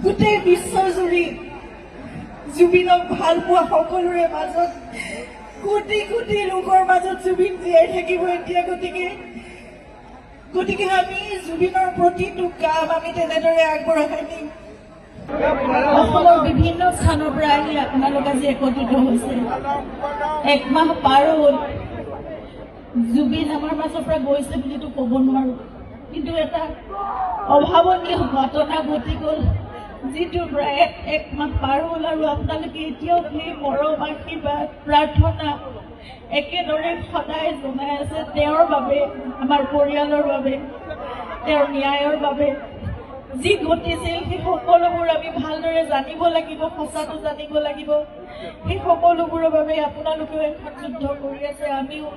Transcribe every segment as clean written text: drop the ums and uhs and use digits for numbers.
গোটেই বিশ্বজুৰি জুবিনক ভাল পোৱা সকলোৰে মাজত কোটি কোটি লোকৰ মাজত জুবিন জীয়াই থাকিব এতিয়া। গতিকে আমি জুবিনৰ প্ৰতিটো কাম আমি তেনেদৰে আগবঢ়াই নিম। অসমৰ বিভিন্ন স্থানৰ পৰা আহি আপোনালোক আজি একত্ৰিত হৈছে। একমাহ পাৰ হ'ল, জুবিন আমাৰ মাজৰ পৰা গৈছে বুলিতো ক'ব নোৱাৰো, কিন্তু এটা অভাৱনীয় ঘটনা ঘটি গ'ল, যিটোৰ পৰা একমাহ পাৰ হ'ল আৰু আপোনালোকে এতিয়াও সেই মৰম আশীৰ্বাদ প্ৰাৰ্থনা একেদৰে সদায় জনাই আছে তেওঁৰ বাবে, আমাৰ পৰিয়ালৰ বাবে, তেওঁৰ ন্যায়ৰ বাবে। যি ঘটিছিল সেই সকলোবোৰ আমি ভালদৰে জানিব লাগিব, সঁচাটো জানিব লাগিব। সেই সকলোবোৰৰ বাবে আপোনালোকেও এখন যুদ্ধ কৰি আছে, আমিও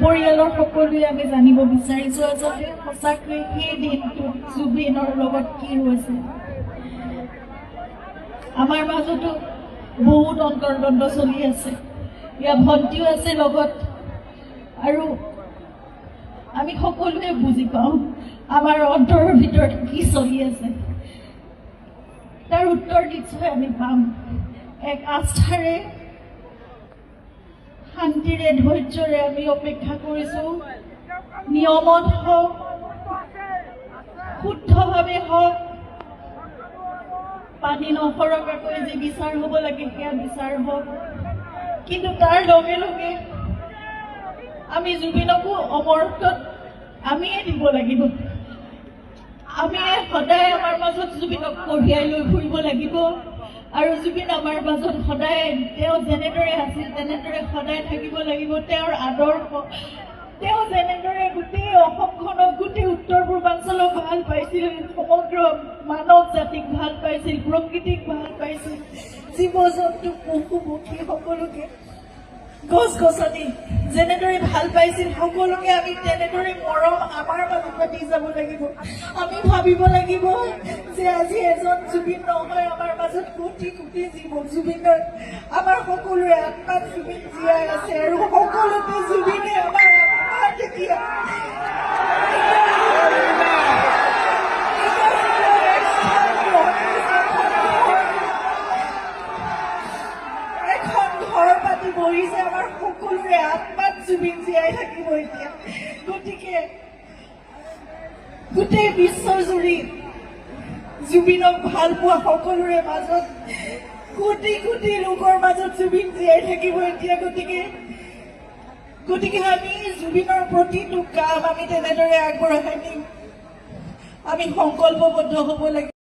পৰিয়ালৰ সকলোৱে আমি জানিব বিচাৰিছো আচলতে সঁচাকৈ সেই দিনটোত জুবিনৰ লগত কি হৈছে। আমাৰ মাজতো বহুত অন্তৰ্দ্বন্দ্ব চলি আছে, ইয়াৰ ভণ্টিও আছে লগত, আৰু আমি সকলোৱে বুজি পাওঁ আমাৰ অন্তৰৰ ভিতৰত কি চলি আছে। তাৰ উত্তৰ নিশ্চয় আমি পাম। এক আস্থাৰে, শান্তিৰে, ধৈৰ্যৰে আমি অপেক্ষা কৰিছো। নিয়মত হওক, শুদ্ধভাৱে হওক, পানী নসৰকাকৈ যি বিচাৰ হ'ব লাগে সেয়া বিচাৰ হওক, কিন্তু তাৰ লগে লগে আমি জুবিনকো অমৰ্ত্যত আমিয়ে দিব লাগিব। আমি সদায় আমাৰ মাজত জুবিনক কঢ়িয়াই লৈ ফুৰিব লাগিব, আৰু জুবিন আমাৰ মাজত সদায় তেওঁ যেনেদৰে আছিল তেনেদৰে সদায় থাকিব লাগিব। তেওঁৰ আদৰ্শ, তেওঁ যেনেদৰে গোটেই অসমখনক, গোটেই উত্তৰ পূৰ্বাঞ্চলক ভাল পাইছিল, সমগ্ৰ মানৱ জাতিক ভাল পাইছিল, প্ৰকৃতিক ভাল পাইছিল, জীৱ জন্তু পশু পক্ষী সকলোকে, গছ গছনি যেনেদৰে ভাল পাইছিল সকলোকে আমি তেনেদৰে মৰম আমাৰ মাজত দি যাব লাগিব। আমি ভাবিব লাগিব যে আজি এজন জুবিন নহয়, আমাৰ মাজত কোটি কোটি জীৱ। জুবিনৰ আমাৰ সকলোৰে আত্মাত জুবিন জীয়াই আছে, আৰু সকলোতে জুবিনে আমাৰ আত্মা তেতিয়া বহিছে, আমাৰ সকলোৰে আত্মাত জুবিন জীয়াই থাকিব এতিয়া। গতিকে গোটেই বিশ্বজুৰি জুবিনক ভাল পোৱা সকলোৰে মাজত কোটি কোটি লোকৰ মাজত জুবিন জীয়াই থাকিব এতিয়া। গতিকে আমি জুবিনৰ প্ৰতিটো কাম আমি তেনেদৰে আগবঢ়াই নিম। আমি সংকল্পবদ্ধ হ'ব লাগিব।